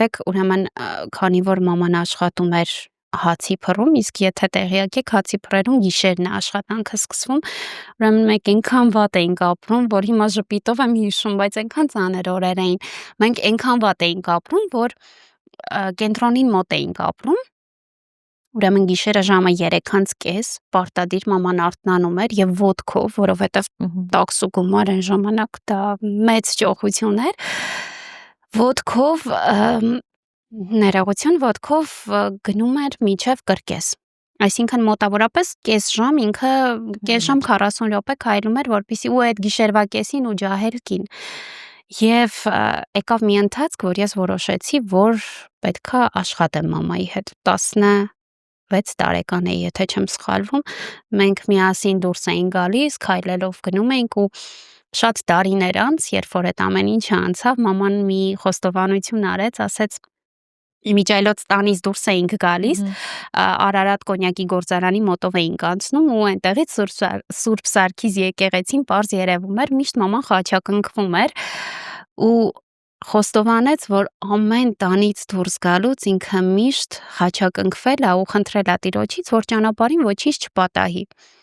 նկատեք, ուրեմն քանի որ մաման աշխատում էր հացի փռում, իսկ եթե տեղյակ եք, հացի փռերում գիշերն է աշխատանքը սկսվում, ուրեմն մենք այնքան վատ էինք ապրում, որ հիմա ժպիտով եմ հիշում, բայց այնքան ծանր օրեր էին։ Մենք այնքան վատ էինք ապրում, որ կենտրոնին մոտ էինք ապրում, ուրեմն գիշերը ժամը 3:30 պարտադիր մաման արթնանում էր եւ ոտքով, որովհետեւ տաքս ու գումար այն ժամանակ դա մեծ ճոխություն էր, ոտքով ներողություն, ոտքով գնում էր մինչև կրկես։ Այսինքն մոտավորապես կես ժամ ինքը կես ժամ 40 րոպե քայլում էր, որպեսզի ու այդ գիշերվա կեսին ու ջահել կին։ Եվ եկավ մի ընթացք, որ ես որոշեցի, որ պետքա աշխատեմ մամայի հետ։ 16 տարեկան էի, եթե չեմ սխալվում, մենք միասին դուրս էինք գալիս, քայլելով գնում էինք ու շատ տարիներ անց, երբ որ այդ ամեն ինչը անցավ, մաման մի խոստովանություն արեց, ասեց իմիջայլոց տանից դուրս էինք գալիս, Արարատ կոնյակի գործարանի մոտով էինք անցնում ու այնտեղից Սուրբ Սարգիս եկեղեցին պարզ երևում էր, միշտ մաման խաչակնքվում էր ու խոստովանեց, որ ամեն տանից դուրս գալուց ինքը միշտ խաչակնքվել է ու խնդրել է Տիրոջից, որ ճանապարհին ոչինչ չպատահի։